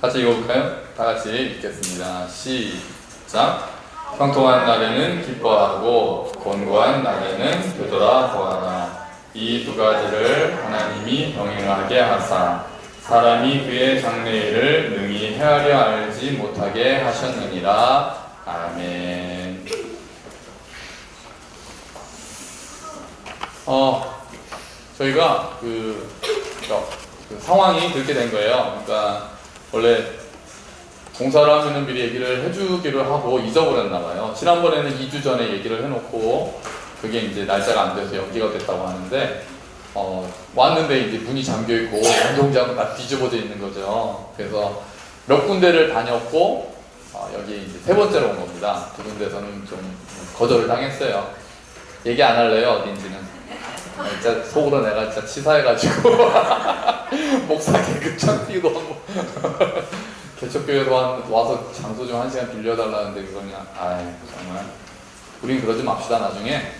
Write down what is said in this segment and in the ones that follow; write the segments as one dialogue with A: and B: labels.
A: 같이 읽어볼까요? 다 같이 읽겠습니다. 시작. 형통한 날에는 기뻐하고 곤고한 날에는 되돌아 보아라. 이 두 가지를 하나님이 병행하게 하사 사람이 그의 장래일을 능히 헤아려 알지 못하게 하셨느니라. 아멘. 저희가 그 상황이 그렇게 된 거예요. 그러니까 원래 봉사를 하면은 미리 얘기를 해주기로 하고 잊어버렸나 봐요. 지난번에는 2주 전에 얘기를 해놓고 그게 이제 날짜가 안 돼서 연기가 됐다고 하는데 왔는데 이제 문이 잠겨 있고 운동장은 다 뒤집어져 있는 거죠. 그래서 몇 군데를 다녔고 여기 이제 세 번째로 온 겁니다. 두 군데서는 좀 거절을 당했어요. 얘기 안 할래요, 어딘지는. 진짜 속으로 내가 진짜 치사해가지고 목사 계급장 뛰고 하고 개척교회도 와서 장소 좀 1시간 빌려달라는데 그거냐. 아이 정말 우린 그러지 맙시다. 나중에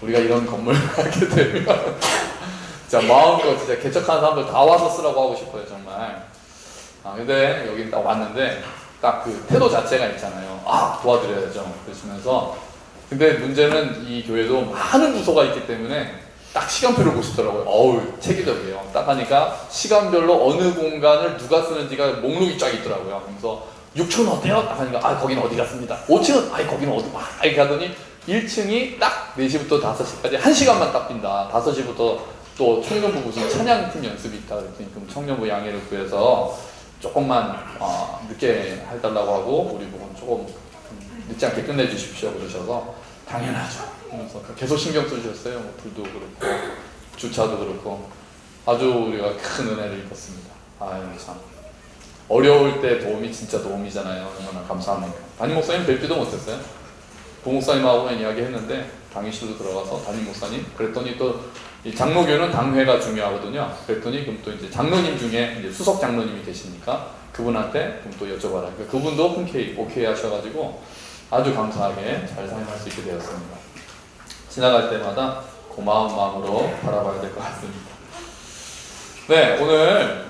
A: 우리가 이런 건물 하게 되면 진짜 마음껏 진짜 개척하는 사람들 다 와서 쓰라고 하고 싶어요 정말. 근데 여기 딱 왔는데 딱 그 태도 자체가 있잖아요. 도와드려야죠 그러시면서. 근데 문제는 이 교회도 많은 부서가 있기 때문에 딱 시간표를 보시더라고요. 어우 체계적이에요. 딱 하니까 시간별로 어느 공간을 누가 쓰는지가 목록이 쫙 있더라고요. 그래서 6층은 어때요? 딱 하니까 거긴 어디 갔습니다. 5층은 거기는 어디 이렇게 하더니 1층이 딱 4시부터 5시까지 1시간만 딱 빈다. 5시부터 또 청년부 무슨 찬양팀 연습이 있다 그랬더니 그럼 청년부 양해를 구해서 조금만 늦게 해달라고 하고 우리 부분 조금 늦지 않게 끝내주십시오 그러셔서 당연하죠. 그래서 계속 신경 써주셨어요. 불도 그렇고 주차도 그렇고 아주 우리가 큰 은혜를 입었습니다. 아유 참 어려울 때 도움이 진짜 도움이잖아요. 얼마나 감사합니까. 담임 목사님 뵙지도 못했어요. 부목사님하고는 이야기했는데 당일실로 들어가서 담임 목사님 그랬더니 또 이 장로교는 당회가 중요하거든요. 그랬더니 그럼 또 이제 장로님 중에 이제 수석 장로님이 계시니까 그분한테 그럼 또 여쭤봐라. 그러니까 그분도 흔쾌히 오케이 하셔가지고 아주 감사하게 잘 사용할 수 있게 되었습니다. 지나갈 때마다 고마운 마음으로 바라봐야 될 것 같습니다. 네, 오늘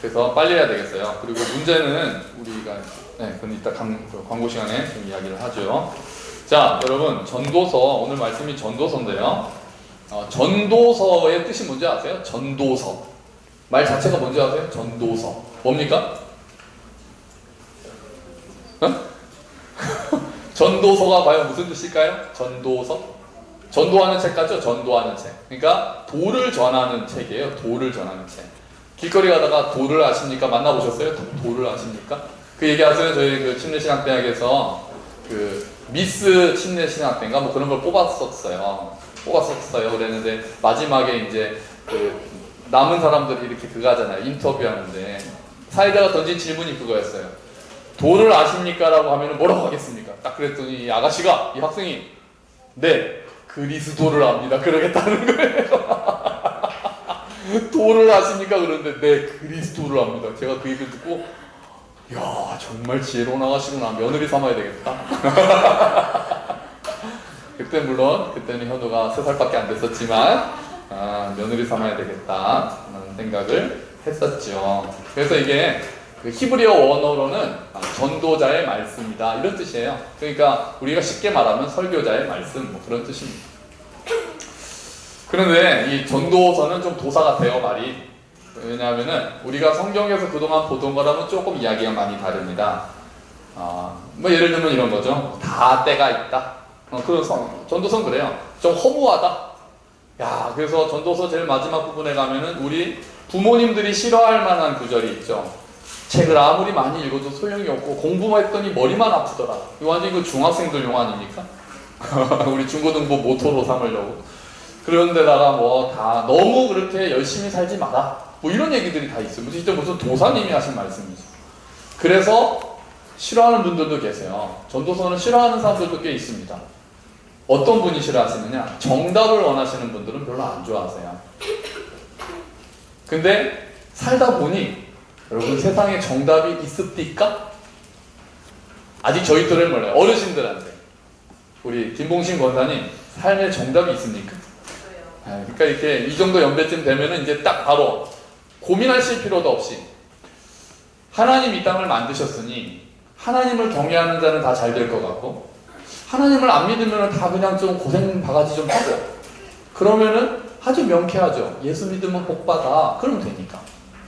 A: 그래서 빨리 해야 되겠어요. 그리고 문제는 우리가 그건 이따 광고 시간에 좀 이야기를 하죠. 자, 여러분 전도서 오늘 말씀이 전도서인데요. 전도서의 뜻이 뭔지 아세요? 전도서 말 자체가 뭔지 아세요? 전도서 뭡니까? 전도서가 과연 무슨 뜻일까요? 전도서? 전도하는 책 같죠? 전도하는 책. 그러니까 도를 전하는 책이에요. 도를 전하는 책. 길거리 가다가 도를 아십니까? 만나보셨어요? 도를 아십니까? 그 얘기하세요. 저희 그 침례신학대학에서 그 미스 침례신학대인가 뭐 그런 걸 뽑았었어요. 그랬는데 마지막에 이제 그 남은 사람들이 이렇게 그거 하잖아요. 인터뷰하는데 사회자가 던진 질문이 그거였어요. 도를 아십니까? 라고 하면 뭐라고 하겠습니까? 딱 그랬더니 이 아가씨가 이 학생이 네 그리스도를 압니다 그러겠다는 거예요. 도를 아십니까? 그러는데 네 그리스도를 압니다. 제가 그 얘기를 듣고 이야 정말 지혜로운 아가씨구나. 며느리 삼아야 되겠다. 그때 물론 그때는 현우가 3살밖에 안 됐었지만 며느리 삼아야 되겠다 라는 생각을 했었죠. 그래서 이게 그 히브리어 원어로는 전도자의 말씀이다 이런 뜻이에요. 그러니까 우리가 쉽게 말하면 설교자의 말씀 뭐 그런 뜻입니다. 그런데 이 전도서는 좀 도사 같아요 말이. 왜냐하면은 우리가 성경에서 그동안 보던 거랑은 조금 이야기가 많이 다릅니다. 뭐 예를 들면 이런 거죠. 다 때가 있다. 그래서 전도서는 그래요. 좀 허무하다. 야 그래서 전도서 제일 마지막 부분에 가면은 우리 부모님들이 싫어할 만한 구절이 있죠. 책을 아무리 많이 읽어도 소용이 없고 공부만 했더니 머리만 아프더라. 이거 완전히 그 중학생들 용 아닙니까? 우리 중고등부 모토로 삼으려고. 그런데다가 뭐 다 너무 그렇게 열심히 살지 마라. 뭐 이런 얘기들이 다 있어요. 진짜 무슨 도사님이 하신 말씀이죠. 그래서 싫어하는 분들도 계세요. 전도서는 싫어하는 사람들도 꽤 있습니다. 어떤 분이 싫어하시느냐? 정답을 원하시는 분들은 별로 안 좋아하세요. 근데 살다 보니 여러분 세상에 정답이 있습니까? 아직 저희들은 몰라요. 어르신들한테 우리 김봉신 권사님 삶에 정답이 있습니까? 그러니까 이렇게 이 정도 연배쯤 되면은 이제 딱 바로 고민하실 필요도 없이 하나님 이 땅을 만드셨으니 하나님을 경외하는 자는 다 잘 될 것 같고 하나님을 안 믿으면 다 그냥 좀 고생 바가지 좀 하고 그러면은 아주 명쾌하죠. 예수 믿으면 복 받아. 그러면 되니까.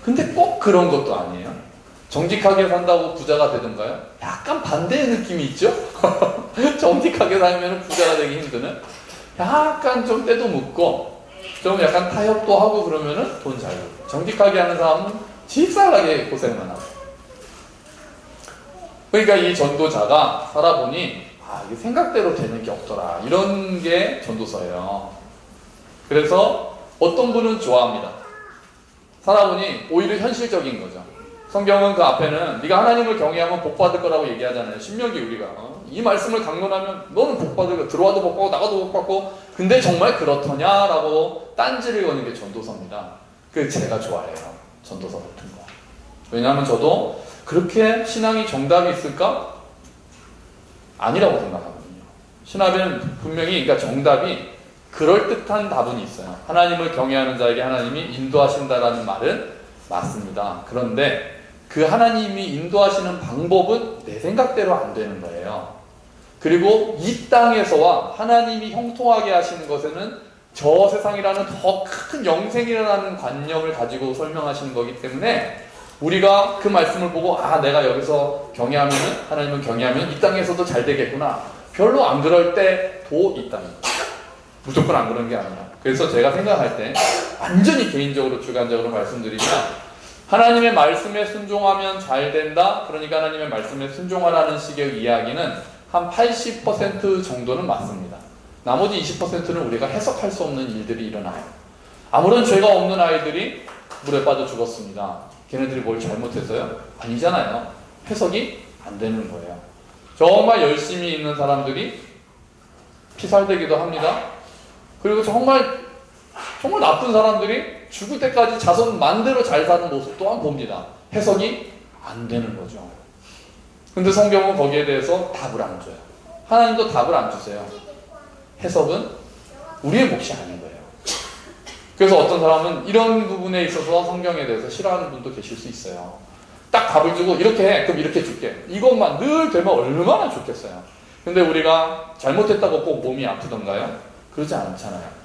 A: 근데 꼭 그런 것도 아니에요. 정직하게 산다고 부자가 되던가요? 약간 반대의 느낌이 있죠? 정직하게 살면 부자가 되기 힘드는? 약간 좀 때도 묻고 좀 약간 타협도 하고 그러면은 돈 잘 벌고 정직하게 하는 사람은 집사하게 고생만 하고 그러니까 이 전도자가 살아보니 이게 생각대로 되는 게 없더라. 이런 게 전도서예요. 그래서 어떤 분은 좋아합니다. 살아보니 오히려 현실적인 거죠. 성경은 그 앞에는 네가 하나님을 경외하면 복 받을 거라고 얘기하잖아요. 신명기 우리가 이 말씀을 강론하면 너는 복 받을 거 들어와도 복 받고 나가도 복 받고 근데 정말 그렇더냐라고 딴지를 거는 게 전도서입니다. 그 제가 좋아해요. 전도서 같은 거. 왜냐하면 저도 그렇게 신앙이 정답이 있을까? 아니라고 생각하거든요. 신학에는 분명히 그러니까 정답이 그럴듯한 답은 있어요. 하나님을 경외하는 자에게 하나님이 인도하신다라는 말은 맞습니다. 그런데 그 하나님이 인도하시는 방법은 내 생각대로 안 되는 거예요. 그리고 이 땅에서와 하나님이 형통하게 하시는 것에는 저 세상이라는 더 큰 영생이라는 관념을 가지고 설명하시는 거기 때문에 우리가 그 말씀을 보고 내가 여기서 경외하면 하나님을 경외하면 이 땅에서도 잘 되겠구나. 별로 안 그럴 때도 있다는 거예요. 무조건 안 그런 게 아니라. 그래서 제가 생각할 때 완전히 개인적으로 주관적으로 말씀드리면 하나님의 말씀에 순종하면 잘 된다. 그러니까 하나님의 말씀에 순종하라는 식의 이야기는 한 80% 정도는 맞습니다. 나머지 20%는 우리가 해석할 수 없는 일들이 일어나요. 아무런 죄가 없는 아이들이 물에 빠져 죽었습니다. 걔네들이 뭘 잘못했어요? 아니잖아요. 해석이 안 되는 거예요. 정말 열심히 있는 사람들이 피살되기도 합니다. 그리고 정말 나쁜 사람들이 죽을 때까지 자손 만대로 잘 사는 모습 또한 봅니다. 해석이 안 되는 거죠. 근데 성경은 거기에 대해서 답을 안 줘요. 하나님도 답을 안 주세요. 해석은 우리의 몫이 아닌 거예요. 그래서 어떤 사람은 이런 부분에 있어서 성경에 대해서 싫어하는 분도 계실 수 있어요. 딱 답을 주고 이렇게 해. 그럼 이렇게 줄게. 이것만 늘 되면 얼마나 좋겠어요. 근데 우리가 잘못했다고 꼭 몸이 아프던가요? 그러지 않잖아요.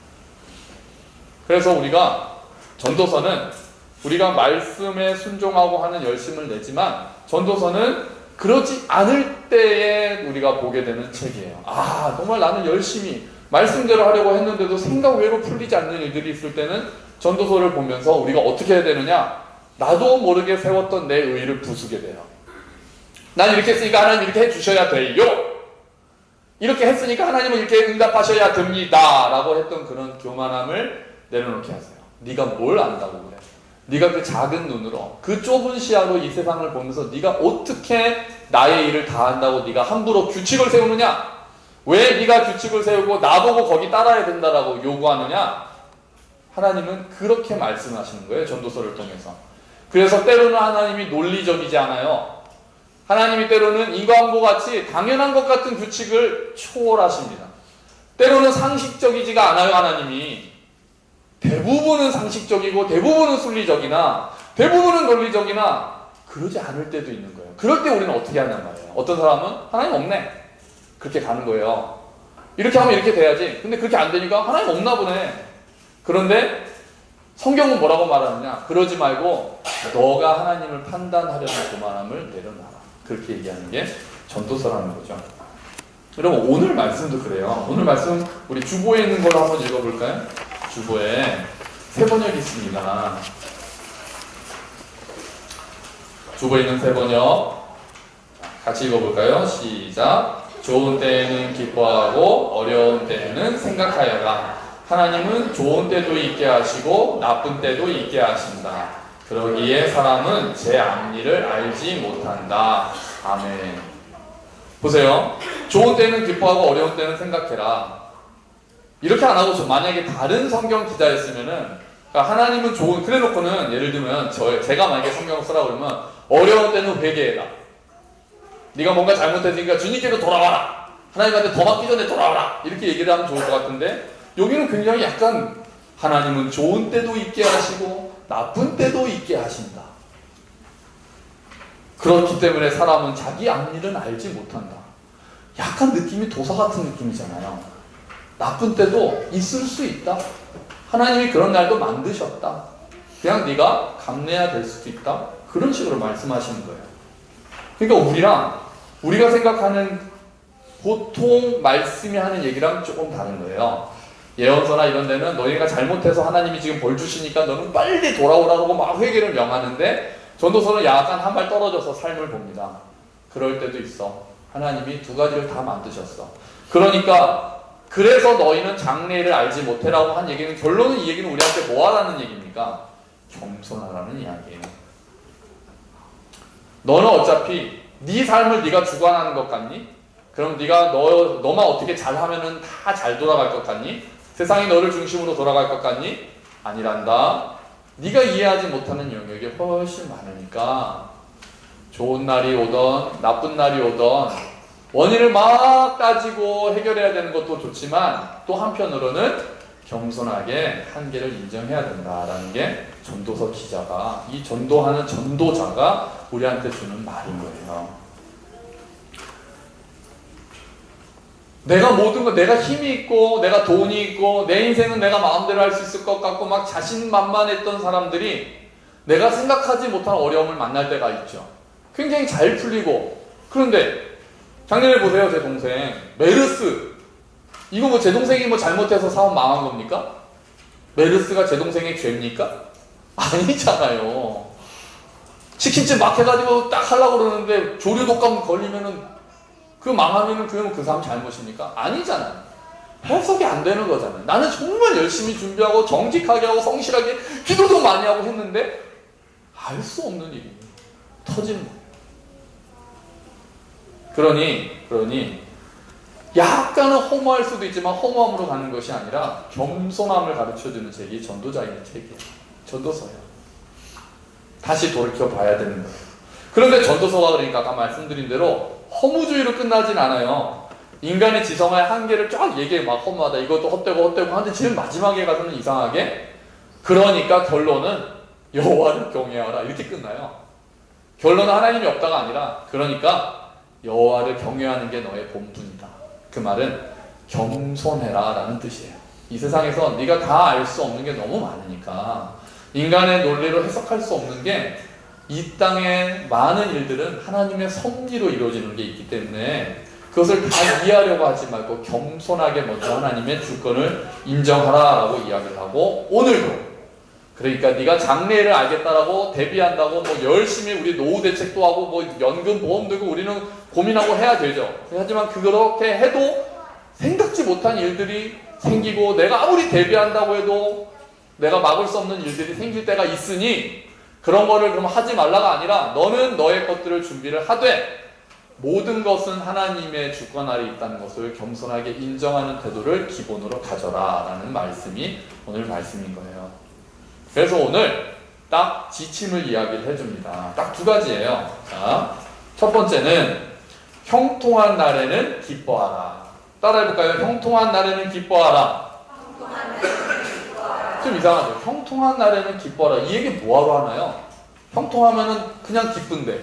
A: 그래서 우리가 전도서는 우리가 말씀에 순종하고 하는 열심을 내지만 전도서는 그러지 않을 때에 우리가 보게 되는 책이에요. 정말 나는 열심히 말씀대로 하려고 했는데도 생각 외로 풀리지 않는 일들이 있을 때는 전도서를 보면서 우리가 어떻게 해야 되느냐? 나도 모르게 세웠던 내 의의를 부수게 돼요. 난 이렇게 했으니까 하나님 이렇게 해주셔야 돼요. 이렇게 했으니까 하나님은 이렇게 응답하셔야 됩니다. 라고 했던 그런 교만함을 내려놓게 하세요. 네가 뭘 안다고 그래? 네가 그 작은 눈으로 그 좁은 시야로 이 세상을 보면서 네가 어떻게 나의 일을 다 한다고 네가 함부로 규칙을 세우느냐? 왜 네가 규칙을 세우고 나보고 거기 따라야 된다라고 요구하느냐? 하나님은 그렇게 말씀하시는 거예요. 전도서를 통해서. 그래서 때로는 하나님이 논리적이지 않아요. 하나님이 때로는 인간과 같이 당연한 것 같은 규칙을 초월하십니다. 때로는 상식적이지가 않아요. 하나님이. 대부분은 상식적이고 대부분은 순리적이나 대부분은 논리적이나 그러지 않을 때도 있는 거예요. 그럴 때 우리는 어떻게 하냔 말이에요. 어떤 사람은 하나님 없네. 그렇게 가는 거예요. 이렇게 하면 이렇게 돼야지. 근데 그렇게 안 되니까 하나님 없나 보네. 그런데 성경은 뭐라고 말하느냐? 그러지 말고 너가 하나님을 판단하려는 교만함을 내려놔라. 그렇게 얘기하는 게 전도서라는 거죠. 여러분 오늘 말씀도 그래요. 오늘 말씀 우리 주보에 있는 걸로 한번 읽어볼까요? 주보에 세 번역이 있습니다. 주보에 있는 세 번역 같이 읽어볼까요? 시작. 좋은 때에는 기뻐하고 어려운 때에는 생각하여라. 하나님은 좋은 때도 있게 하시고 나쁜 때도 있게 하신다. 그러기에 사람은 제 앞일을 알지 못한다. 아멘. 보세요. 좋은 때는 기뻐하고 어려운 때는 생각해라. 이렇게 안 하고 만약에 다른 성경 기자였으면은 그러니까 하나님은 좋은 그래 놓고는 예를 들면 제가 만약에 성경을 쓰라고 그러면 어려운 때는 회개해라. 네가 뭔가 잘못했으니까 주님께로 돌아와라. 하나님한테 더 받기 전에 돌아와라. 이렇게 얘기를 하면 좋을 것 같은데 여기는 굉장히 약간 하나님은 좋은 때도 있게 하시고 나쁜 때도 있게 하신다. 그렇기 때문에 사람은 자기 앞일은 알지 못한다. 약간 느낌이 도사 같은 느낌이잖아요. 나쁜 때도 있을 수 있다. 하나님이 그런 날도 만드셨다. 그냥 네가 감내해야 될 수도 있다. 그런 식으로 말씀하시는 거예요. 그러니까 우리가 생각하는 보통 말씀이 하는 얘기랑 조금 다른 거예요. 예언서나 이런 데는 너희가 잘못해서 하나님이 지금 벌 주시니까 너는 빨리 돌아오라고 막 회개를 명하는데, 전도서는 약간 한 발 떨어져서 삶을 봅니다. 그럴 때도 있어. 하나님이 두 가지를 다 만드셨어. 그러니까 그래서 너희는 장래일을 알지 못해라고 한 얘기는, 결론은 이 얘기는 우리한테 뭐 하라는 얘기입니까? 겸손하라는 이야기예요. 너는 어차피 네 삶을 네가 주관하는 것 같니? 그럼 네가 너만 어떻게 잘하면은 다 잘 돌아갈 것 같니? 세상이 너를 중심으로 돌아갈 것 같니? 아니란다. 네가 이해하지 못하는 영역이 훨씬 많으니까 좋은 날이 오던 나쁜 날이 오던 원인을 막 따지고 해결해야 되는 것도 좋지만, 또 한편으로는 겸손하게 한계를 인정해야 된다라는 게 전도서 기자가, 이 전도하는 전도자가 우리한테 주는 말인 거예요. 내가 모든 거, 내가 힘이 있고 내가 돈이 있고 내 인생은 내가 마음대로 할 수 있을 것 같고 막 자신만만했던 사람들이 내가 생각하지 못한 어려움을 만날 때가 있죠. 굉장히 잘 풀리고. 그런데 작년에 보세요. 제 동생 메르스, 이거 뭐 제 동생이 뭐 잘못해서 사업 망한 겁니까? 메르스가 제 동생의 죄입니까? 아니잖아요. 치킨집 막 해가지고 딱 하려고 그러는데 조류 독감 걸리면은, 그 망하면은 그건 그 사람 잘못입니까? 아니잖아요. 해석이 안 되는 거잖아요. 나는 정말 열심히 준비하고 정직하게 하고 성실하게 기도도 많이 하고 했는데 알 수 없는 일이 터지는 거예요. 그러니 약간은 허무할 수도 있지만 허무함으로 가는 것이 아니라 겸손함을 가르쳐주는 책이 전도자의 책이에요. 전도서예요. 다시 돌이켜 봐야 되는 거예요. 그런데 전도서가 그러니까 아까 말씀드린 대로 허무주의로 끝나진 않아요. 인간의 지성의 한계를 쫙 얘기해. 막 허무하다, 이것도 헛되고 하는데 제일 마지막에 가서는 이상하게, 그러니까 결론은 여호와를 경외하라 이렇게 끝나요. 결론은 하나님이 없다가 아니라, 그러니까 여호와를 경외하는 게 너의 본분이다. 그 말은 겸손해라 라는 뜻이에요. 이 세상에서 네가 다 알 수 없는 게 너무 많으니까, 인간의 논리로 해석할 수 없는 게, 이 땅의 많은 일들은 하나님의 섭리로 이루어지는 게 있기 때문에 그것을 다 이해하려고 하지 말고 겸손하게 먼저 하나님의 주권을 인정하라라고 이야기를 하고, 오늘도 그러니까 네가 장래일을 알겠다라고 대비한다고 뭐 열심히 우리 노후 대책도 하고 뭐 연금 보험 들고 우리는 고민하고 해야 되죠. 하지만 그렇게 해도 생각지 못한 일들이 생기고, 내가 아무리 대비한다고 해도 내가 막을 수 없는 일들이 생길 때가 있으니, 그런 거를 그럼 하지 말라가 아니라 너는 너의 것들을 준비를 하되 모든 것은 하나님의 주권 아래 있다는 것을 겸손하게 인정하는 태도를 기본으로 가져라 라는 말씀이 오늘 말씀인 거예요. 그래서 오늘 딱 지침을 이야기를 해줍니다. 딱 두 가지예요. 자, 첫 번째는 형통한 날에는 기뻐하라. 따라해볼까요? 형통한 날에는 기뻐하라. 좀 이상하죠? 형통한 날에는 기뻐하라. 이 얘기 뭐하러 하나요? 형통하면은 그냥 기쁜데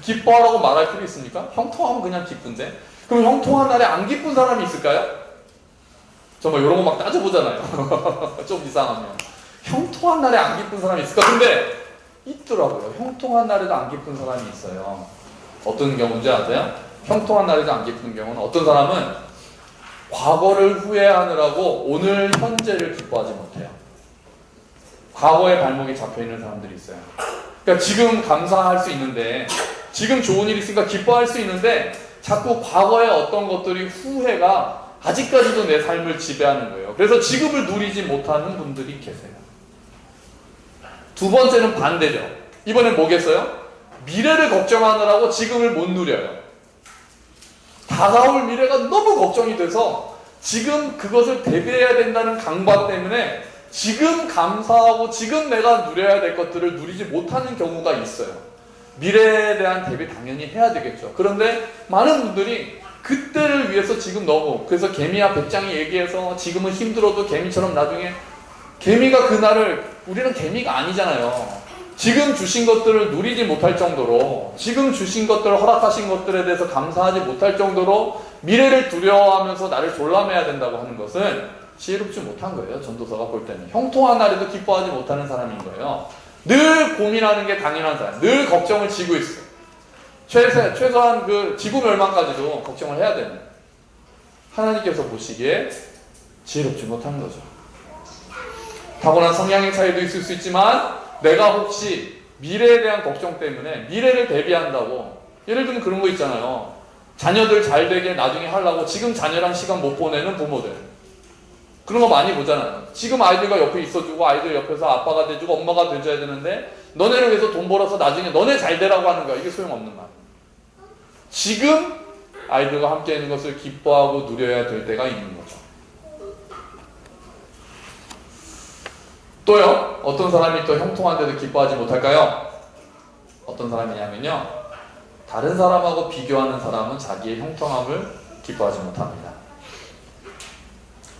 A: 기뻐하라고 말할 필요 있습니까? 형통하면 그냥 기쁜데. 그럼 형통한 날에 안 기쁜 사람이 있을까요? 정말 이런 거 막 따져보잖아요. 좀 이상하면 형통한 날에 안 기쁜 사람이 있을까? 근데 있더라고요. 형통한 날에도 안 기쁜 사람이 있어요. 어떤 경우인지 아세요? 형통한 날에도 안 기쁜 경우는, 어떤 사람은 과거를 후회하느라고 오늘 현재를 기뻐하지 못해요. 과거에 발목이 잡혀있는 사람들이 있어요. 그러니까 지금 감사할 수 있는데, 지금 좋은 일이 있으니까 기뻐할 수 있는데, 자꾸 과거의 어떤 것들이 후회가 아직까지도 내 삶을 지배하는 거예요. 그래서 지금을 누리지 못하는 분들이 계세요. 두 번째는 반대죠. 이번엔 뭐겠어요? 미래를 걱정하느라고 지금을 못 누려요. 다가올 미래가 너무 걱정이 돼서 지금 그것을 대비해야 된다는 강박 때문에 지금 감사하고 지금 내가 누려야 될 것들을 누리지 못하는 경우가 있어요. 미래에 대한 대비 당연히 해야 되겠죠. 그런데 많은 분들이 그때를 위해서 지금 너무, 그래서 개미와 백장이 얘기해서 지금은 힘들어도 개미처럼 나중에, 개미가 그날을, 우리는 개미가 아니잖아요. 지금 주신 것들을 누리지 못할 정도로, 지금 주신 것들을 허락하신 것들에 대해서 감사하지 못할 정도로 미래를 두려워하면서 나를 졸라매야 된다고 하는 것은 지혜롭지 못한 거예요. 전도서가 볼 때는. 형통한 날에도 기뻐하지 못하는 사람인 거예요. 늘 고민하는 게 당연한 사람, 늘 걱정을 지고 있어. 최소한 그 지구 멸망까지도 걱정을 해야 됩니다. 하나님께서 보시기에 지혜롭지 못한 거죠. 타고난 성향의 차이도 있을 수 있지만 내가 혹시 미래에 대한 걱정 때문에 미래를 대비한다고, 예를 들면 그런 거 있잖아요. 자녀들 잘 되게 나중에 하려고 지금 자녀랑 시간 못 보내는 부모들, 그런 거 많이 보잖아요. 지금 아이들과 옆에 있어주고 아이들 옆에서 아빠가 돼주고 엄마가 돼줘야 되는데 너네를 위해서 돈 벌어서 나중에 너네 잘 되라고 하는 거야. 이게 소용없는 말. 지금 아이들과 함께 있는 것을 기뻐하고 누려야 될 때가 있는 거죠. 또요, 어떤 사람이 또 형통한데도 기뻐하지 못할까요? 어떤 사람이냐면요, 다른 사람하고 비교하는 사람은 자기의 형통함을 기뻐하지 못합니다.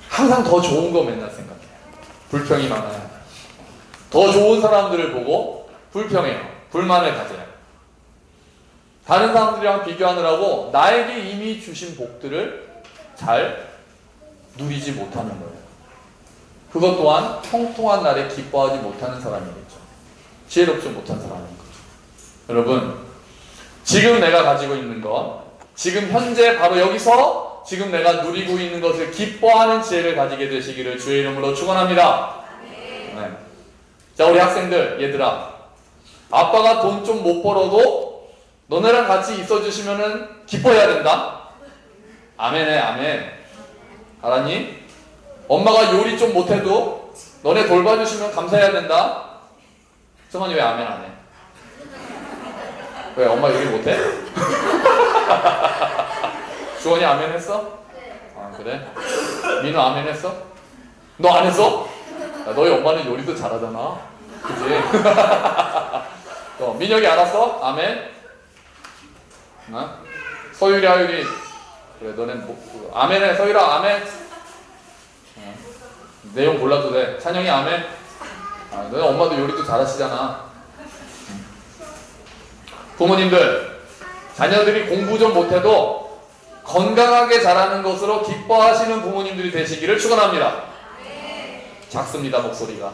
A: 항상 더 좋은 거 맨날 생각해요. 불평이 많아요. 더 좋은 사람들을 보고 불평해요. 불만을 가져요. 다른 사람들이랑 비교하느라고 나에게 이미 주신 복들을 잘 누리지 못하는 거예요. 그것 또한 형통한 날에 기뻐하지 못하는 사람이겠죠. 지혜롭지 못한 사람인 거죠. 여러분, 지금 내가 가지고 있는 것, 지금 현재 바로 여기서 지금 내가 누리고 있는 것을 기뻐하는 지혜를 가지게 되시기를 주의 이름으로 축원합니다. 네. 자, 우리 학생들, 얘들아, 아빠가 돈 좀 못 벌어도 너네랑 같이 있어주시면은 기뻐해야 된다. 아멘해, 아멘. 알았니? 엄마가 요리 좀 못해도 너네 돌봐주시면 감사해야 된다. 승환이 왜 아멘 안 해? 왜, 엄마 요리 못해? 주원이 아멘 했어? 아, 그래? 민우 아멘 했어? 너 안 했어? 야, 너희 엄마는 요리도 잘하잖아. 그치? 민혁이 알았어? 아멘? 어? 서유리, 하유리. 그래, 너넨 뭐, 아멘 해. 서유라, 아멘. 어. 내용 몰라도 돼. 찬영이 아멘. 아, 너네 엄마도 요리도 잘하시잖아. 부모님들, 자녀들이 공부 좀 못해도 건강하게 자라는 것으로 기뻐하시는 부모님들이 되시기를 축원합니다. 작습니다, 목소리가.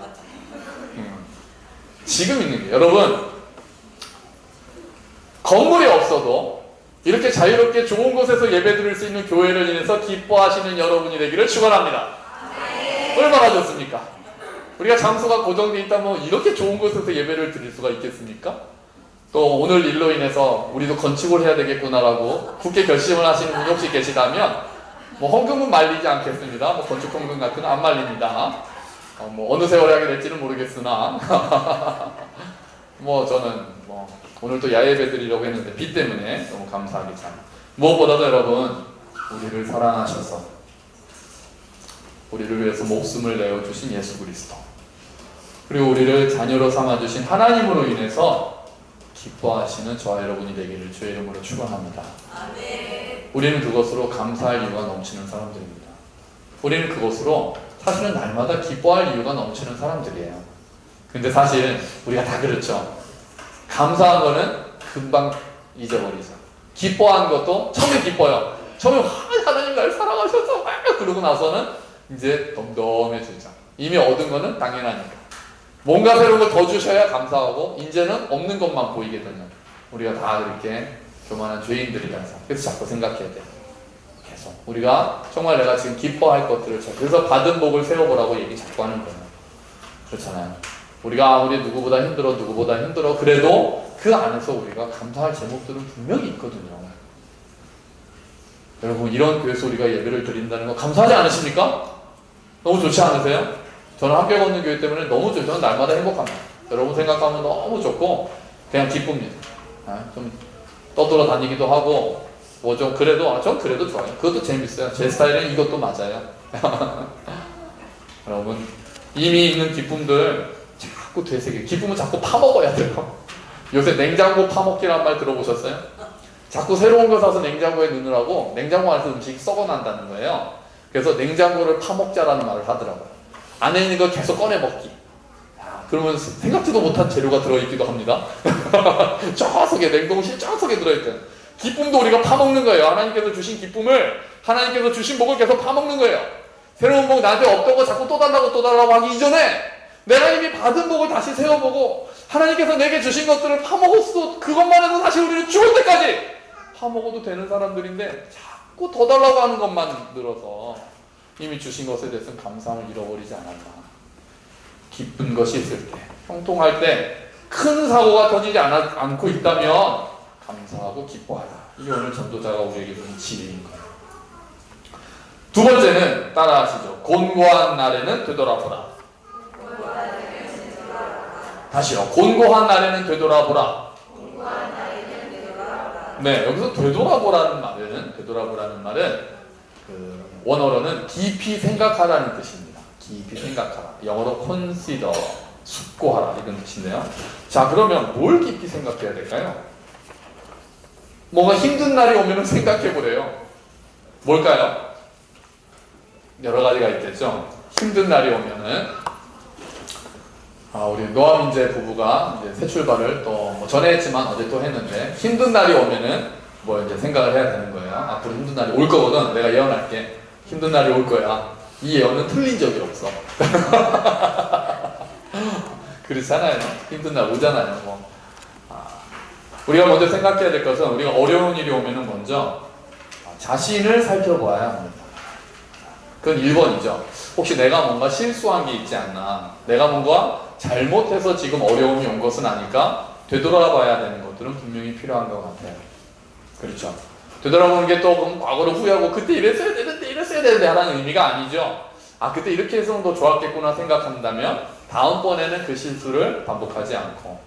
A: 지금 있는 게, 여러분, 건물이 없어도 이렇게 자유롭게 좋은 곳에서 예배 드릴 수 있는 교회를 인해서 기뻐하시는 여러분이 되기를 축원합니다. 얼마나 좋습니까? 우리가 장소가 고정되어 있다면 이렇게 좋은 곳에서 예배를 드릴 수가 있겠습니까? 또 오늘 일로 인해서 우리도 건축을 해야 되겠구나라고 굳게 결심을 하시는 분이 혹시 계시다면, 뭐 헌금은 말리지 않겠습니다. 뭐 건축 헌금 같은 건 안 말립니다. 뭐 어느 세월에 하게 될지는 모르겠으나 뭐 저는 뭐 오늘 또 야예배 드리려고 했는데 비 때문에 너무 감사하게 참. 무엇보다도 여러분, 우리를 사랑하셔서 우리를 위해서 목숨을 내어주신 예수 그리스도, 그리고 우리를 자녀로 삼아주신 하나님으로 인해서 기뻐하시는 저와 여러분이 되기를 주의 이름으로 축원합니다. 우리는 그것으로 감사할 이유가 넘치는 사람들입니다. 우리는 그것으로 사실은 날마다 기뻐할 이유가 넘치는 사람들이에요. 근데 사실 우리가 다 그렇죠. 감사한 거는 금방 잊어버리죠. 기뻐한 것도 처음에 기뻐요. 처음에 하나님 날 사랑하셔서 막 그러고 나서는 이제 덤덤해지죠. 이미 얻은 거는 당연하니까. 뭔가 새로운 걸 더 주셔야 감사하고, 이제는 없는 것만 보이게 되는, 우리가 다 그렇게 교만한 죄인들이라서. 그래서 자꾸 생각해야 돼요. 계속 우리가 정말 내가 지금 기뻐할 것들을, 그래서 받은 복을 세워보라고 얘기 자꾸 하는 거예요. 그렇잖아요. 우리가 아무리 누구보다 힘들어 그래도 그 안에서 우리가 감사할 제목들은 분명히 있거든요. 여러분, 이런 교회에서 우리가 예배를 드린다는 거 감사하지 않으십니까? 너무 좋지 않으세요? 저는 함께 걷는 교회 때문에 너무 좋죠. 저는 날마다 행복합니다. 여러분 생각하면 너무 좋고 그냥 기쁩니다. 좀 떠돌아다니기도 하고 뭐 좀 그래도, 전 그래도 좋아요. 그것도 재밌어요. 제 스타일은 이것도 맞아요. 여러분, 이미 있는 기쁨들 자꾸 되새겨. 기쁨은 자꾸 파먹어야 돼요. 요새 냉장고 파먹기란 말 들어보셨어요? 자꾸 새로운 거 사서 냉장고에 넣느라고 냉장고 안에서 음식이 썩어난다는 거예요. 그래서 냉장고를 파먹자라는 말을 하더라고요. 안에 있는 거 계속 꺼내 먹기. 야, 그러면 생각지도 못한 재료가 들어있기도 합니다. 저 속에, 냉동실 저 속에 들어있대요. 기쁨도 우리가 파먹는 거예요. 하나님께서 주신 기쁨을, 하나님께서 주신 복을 계속 파먹는 거예요. 새로운 복 나한테 없던 거 자꾸 또 달라고 하기 이전에 내가 이미 받은 복을 다시 세워보고 하나님께서 내게 주신 것들을 파먹었어. 그것만 해도 사실 우리는 죽을 때까지 파먹어도 되는 사람들인데 자꾸 더 달라고 하는 것만 늘어서 이미 주신 것에 대해서는 감사함을 잃어버리지 않았나. 기쁜 것이 있을 때, 형통할 때, 큰 사고가 터지지 않고 있다면 감사하고 기뻐하라. 이게 오늘 전도자가 우리에게 준 지혜인 거예요. 두 번째는 따라하시죠. 곤고한 날에는 되돌아보라. 다시요. 곤고한 날에는 되돌아보라. 네, 여기서 되돌아보라는 말은 원어로는 깊이 생각하라는 뜻입니다. 깊이 생각하라. 영어로 consider, 숙고하라 이런 뜻인데요. 자, 그러면 뭘 깊이 생각해야 될까요? 뭔가 힘든 날이 오면 생각해보래요. 뭘까요? 여러 가지가 있겠죠. 힘든 날이 오면은 우리 노아민재 부부가 이제 새 출발을 또 전에 했지만 어제 또 했는데 힘든 날이 오면은 뭐 이제 생각을 해야 되는 거예요. 앞으로 힘든 날이 올 거거든. 내가 예언할게. 힘든 날이 올 거야. 이 예언은 틀린 적이 없어. 그렇잖아요. 힘든 날 오잖아요. 우리가 먼저 생각해야 될 것은 우리가 어려운 일이 오면은 먼저 자신을 살펴보아야 합니다. 그건 1번이죠. 혹시 내가 뭔가 실수한 게 있지 않나, 내가 뭔가 잘못해서 지금 어려움이 온 것은 아닐까, 되돌아봐야 되는 것들은 분명히 필요한 것 같아요. 그렇죠. 되돌아보는 게 또 과거를 후회하고 그때 이랬어야 되는데 하라는 의미가 아니죠. 그때 이렇게 해서 더 좋았겠구나 생각한다면 다음번에는 그 실수를 반복하지 않고,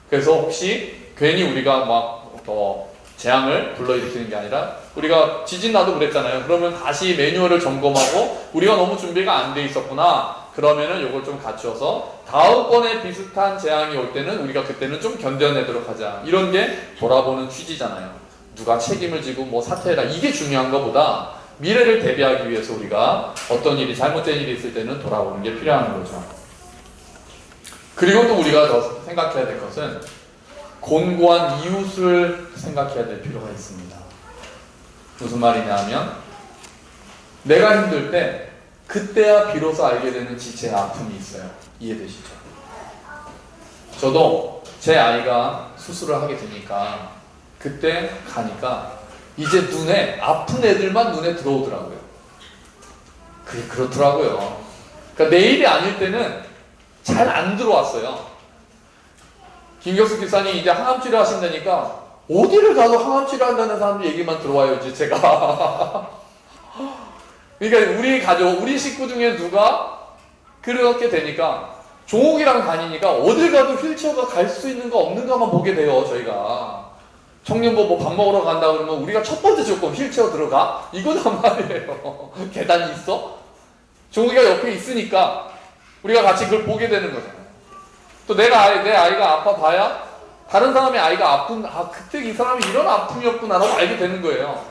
A: 그래서 혹시 괜히 우리가 막 더 재앙을 불러일으키는 게 아니라, 우리가 지진 나도 그랬잖아요. 그러면 다시 매뉴얼을 점검하고 우리가 너무 준비가 안 돼 있었구나. 그러면은 이걸 좀 갖춰서 다음번에 비슷한 재앙이 올 때는 우리가 그때는 좀 견뎌내도록 하자. 이런 게 돌아보는 취지잖아요. 누가 책임을 지고 뭐 사퇴해라. 이게 중요한 것보다 미래를 대비하기 위해서 우리가 어떤 일이, 잘못된 일이 있을 때는 돌아보는 게 필요한 거죠. 그리고 또 우리가 더 생각해야 될 것은 곤고한 이웃을 생각해야 될 필요가 있습니다. 무슨 말이냐 하면, 내가 힘들 때 그때야 비로소 알게 되는 지체의 아픔이 있어요. 이해되시죠? 저도 제 아이가 수술을 하게 되니까 그때 가니까 이제 눈에 아픈 애들만 눈에 들어오더라고요. 그게 그렇더라고요. 그러니까 내 일이 아닐 때는 잘 안 들어왔어요. 김경수 기사님 이제 항암치료 하신다니까 어디를 가도 항암치료 한다는 사람들 얘기만 들어와요, 이제 제가. 그러니까 우리 가족, 우리 식구 중에 누가 그렇게 되니까 종옥이랑 다니니까 어딜 가도 휠체어가 갈 수 있는 거 없는가만 보게 돼요, 저희가. 청년부 뭐 밥 먹으러 간다 그러면 우리가 첫 번째 조건 휠체어 들어가? 이거단 말이에요. 계단이 있어? 종옥이가 옆에 있으니까 우리가 같이 그걸 보게 되는 거잖아요. 또 내 아이가 아파 봐야 다른 사람의 아이가 그때 이 사람이 이런 아픔이었구나라고 알게 되는 거예요.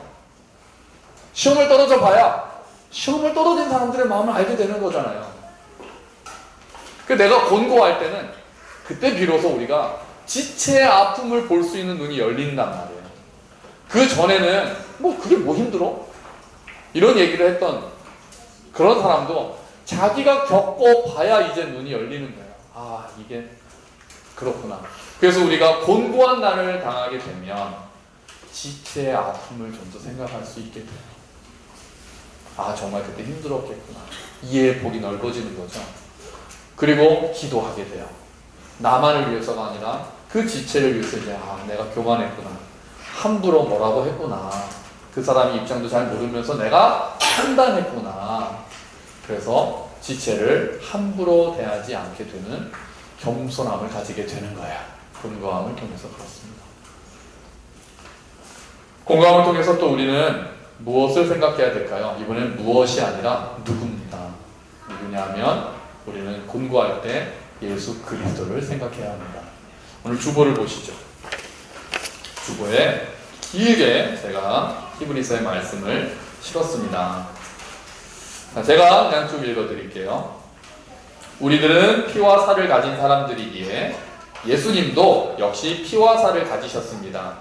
A: 시험을 떨어져 봐야 시험을 떨어진 사람들의 마음을 알게 되는 거잖아요. 내가 곤고할 때는 그때 비로소 우리가 지체의 아픔을 볼 수 있는 눈이 열린단 말이에요. 그 전에는 그게 뭐 힘들어? 이런 얘기를 했던 그런 사람도 자기가 겪어봐야 이제 눈이 열리는 거예요. 이게 그렇구나. 그래서 우리가 곤고한 날을 당하게 되면 지체의 아픔을 좀 더 생각할 수 있게 돼요. 정말 그때 힘들었겠구나. 이해의 폭이 넓어지는 거죠. 그리고 기도하게 돼요. 나만을 위해서가 아니라 그 지체를 위해서 이제 내가 교만했구나. 함부로 뭐라고 했구나. 그 사람의 입장도 잘 모르면서 내가 판단했구나. 그래서 지체를 함부로 대하지 않게 되는 겸손함을 가지게 되는 거예요. 곤고함을 통해서 그렇습니다. 곤고함을 통해서 또 우리는 무엇을 생각해야 될까요? 이번엔 무엇이 아니라 누구입니다. 누구냐면 우리는 곤고할 때 예수 그리스도를 생각해야 합니다. 오늘 주보를 보시죠. 주보에 길게 제가 히브리서의 말씀을 실었습니다. 제가 그냥 쭉 읽어드릴게요. 우리들은 피와 살을 가진 사람들이기에 예수님도 역시 피와 살을 가지셨습니다.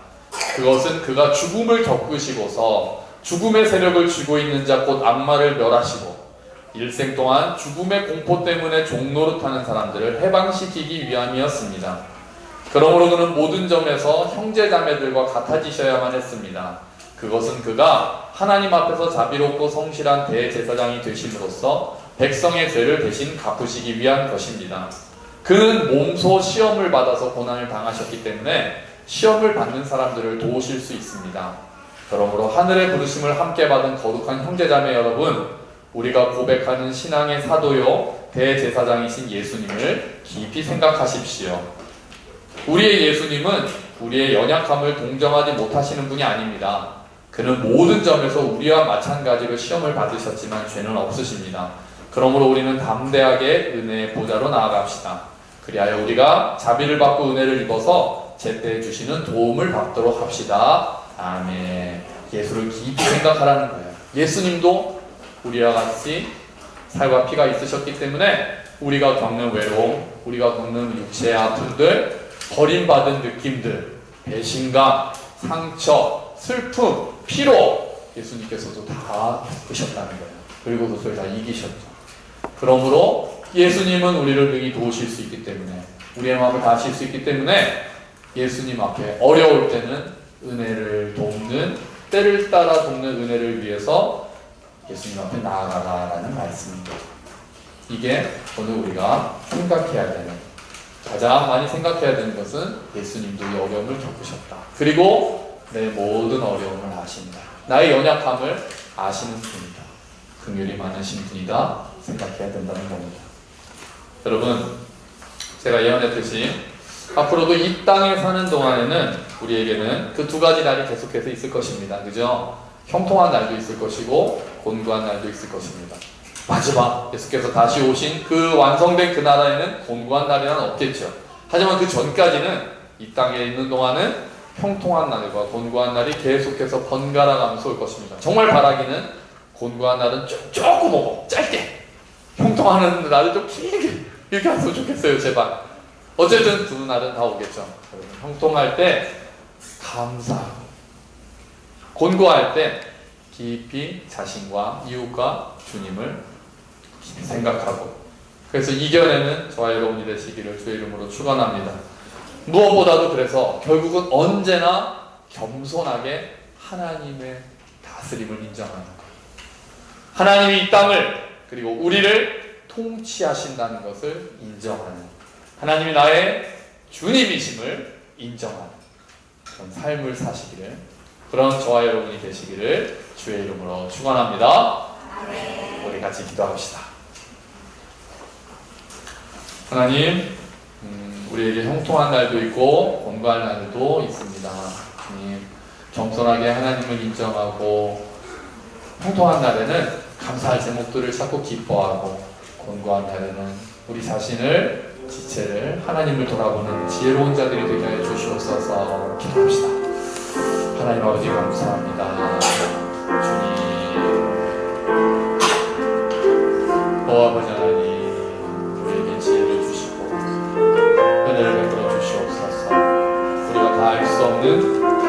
A: 그것은 그가 죽음을 겪으시고서 죽음의 세력을 쥐고 있는 자 곧 악마를 멸하시고 일생 동안 죽음의 공포 때문에 종노릇하는 사람들을 해방시키기 위함이었습니다. 그러므로 그는 모든 점에서 형제자매들과 같아지셔야만 했습니다. 그것은 그가 하나님 앞에서 자비롭고 성실한 대제사장이 되심으로써 백성의 죄를 대신 갚으시기 위한 것입니다. 그는 몸소 시험을 받아서 고난을 당하셨기 때문에 시험을 받는 사람들을 도우실 수 있습니다. 그러므로 하늘의 부르심을 함께 받은 거룩한 형제자매 여러분, 우리가 고백하는 신앙의 사도요 대제사장이신 예수님을 깊이 생각하십시오. 우리의 예수님은 우리의 연약함을 동정하지 못하시는 분이 아닙니다. 그는 모든 점에서 우리와 마찬가지로 시험을 받으셨지만 죄는 없으십니다. 그러므로 우리는 담대하게 은혜의 보좌로 나아갑시다. 그리하여 우리가 자비를 받고 은혜를 입어서 제때 주시는 도움을 받도록 합시다. 아멘. 예수를 깊이 생각하라는 거예요. 예수님도 우리와 같이 살과 피가 있으셨기 때문에 우리가 겪는 외로움, 우리가 겪는 육체의 아픔들, 버림받은 느낌들, 배신감, 상처, 슬픔, 피로 예수님께서도 다 겪으셨다는 거예요. 그리고 그것을 다 이기셨죠. 그러므로 예수님은 우리를 능히 도우실 수 있기 때문에, 우리의 마음을 다 아실 수 있기 때문에 예수님 앞에 어려울 때는 은혜를 돕는, 때를 따라 돕는 은혜를 위해서 예수님 앞에 나아가라라는 말씀입니다. 이게 오늘 우리가 생각해야 되는, 가장 많이 생각해야 되는 것은 예수님도 이 어려움을 겪으셨다. 그리고 내 모든 어려움을 아신다. 나의 연약함을 아시는 분이다. 긍휼이 많으신 분이다 생각해야 된다는 겁니다. 여러분, 제가 예언했듯이 앞으로도 이 땅에 사는 동안에는 우리에게는 그 두 가지 날이 계속해서 있을 것입니다. 그죠? 형통한 날도 있을 것이고 곤고한 날도 있을 것입니다. 마지막 예수께서 다시 오신 그 완성된 그 나라에는 곤고한 날이란 없겠죠. 하지만 그 전까지는 이 땅에 있는 동안은 형통한 날과 곤고한 날이 계속해서 번갈아 가면서 올 것입니다. 정말 바라기는 곤고한 날은 조금 오고 짧게, 형통하는 날은 좀 길게 이렇게 하면 좋겠어요. 제발. 어쨌든 두 날은 다 오겠죠. 형통할 때 감사하고, 곤고할 때 깊이 자신과 이웃과 주님을 생각하고, 그래서 이겨내는 저와 여러분이 되시기를 주의 이름으로 축원합니다. 무엇보다도 그래서 결국은 언제나 겸손하게 하나님의 다스림을 인정하는 것, 하나님이 이 땅을 그리고 우리를 통치하신다는 것을 인정하는, 하나님이 나의 주님이심을 인정하는 그런 삶을 사시기를, 그런 저와 여러분이 되시기를 주의 이름으로 축원합니다. 우리 같이 기도합시다. 하나님, 우리에게 형통한 날도 있고 곤고한 날도 있습니다. 주님, 겸손하게 하나님을 인정하고 형통한 날에는 감사할 제목들을 찾고 기뻐하고, 곤고한 날에는 우리 자신을, 지체를 하나님을 돌아보는 지혜로운 자들이 되게 하여 주시옵소서. 기도합시다. 하나님 아버지 감사합니다. 주님, 아버지 하나님, 우리에게 지혜를 주시고 은혜를 베풀어 주시옵소서. 우리가 다 알 수 없는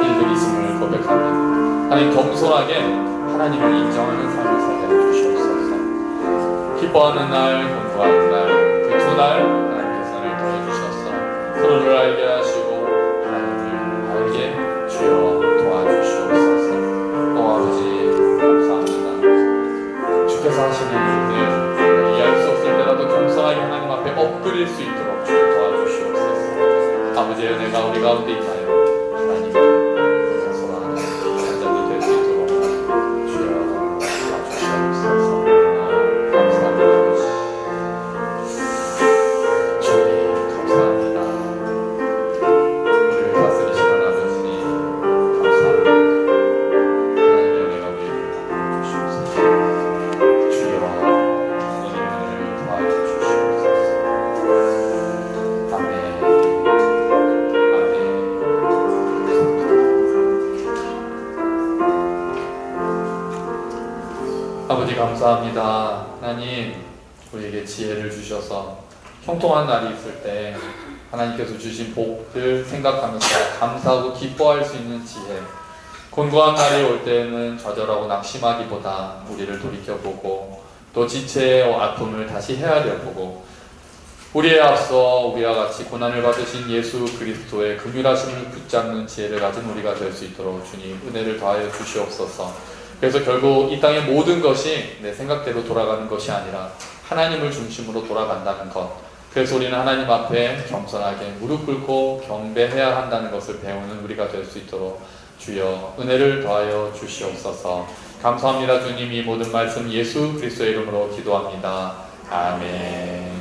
A: 일들이 있음을 고백합니다. 하나님, 겸손하게 하나님을 인정하는 삶을 살게 해 주시옵소서. 기뻐하는 날, 곤고한 날, 그 두 날 하나님께서 나를 더해 주셔서 서로를 알게 하시고 하나님을 알게 주여 도와주시옵소서. 아버지 감사합니다. 주께서 하시는 일들 이해할 수 없을 때라도 겸손하게 하나님 앞에 엎드릴 수 있도록 주여 도와주시옵소서. 아버지의 은혜가 우리 가운데 있나요? 하나님을 겸손한 자들이 될 수 있도록 주여 도와주시옵소서. 감사합니다. 주님 감사합니다. 우리를 다스리시는 아버지 감사합니다. 하나님의 은혜가 우리에게 주시옵소서. 주여 은혜를 도와주시옵소서. 아멘. 아버지 감사합니다. 하나님, 우리에게 지혜를 주셔서 형통한 날이 있을 때 하나님께서 주신 복들 생각하면서 감사하고 기뻐할 수 있는 지혜, 곤고한 날이 올 때는 좌절하고 낙심하기보다 우리를 돌이켜보고 또 지체의 아픔을 다시 헤아려보고 우리에 앞서 우리와 같이 고난을 받으신 예수 그리스도의 긍휼하심을 붙잡는 지혜를 가진 우리가 될 수 있도록 주님 은혜를 더하여 주시옵소서. 그래서 결국 이 땅의 모든 것이 내 생각대로 돌아가는 것이 아니라 하나님을 중심으로 돌아간다는 것, 그래서 우리는 하나님 앞에 겸손하게 무릎 꿇고 경배해야 한다는 것을 배우는 우리가 될 수 있도록 주여 은혜를 더하여 주시옵소서. 감사합니다. 주님, 이 모든 말씀 예수 그리스도의 이름으로 기도합니다. 아멘.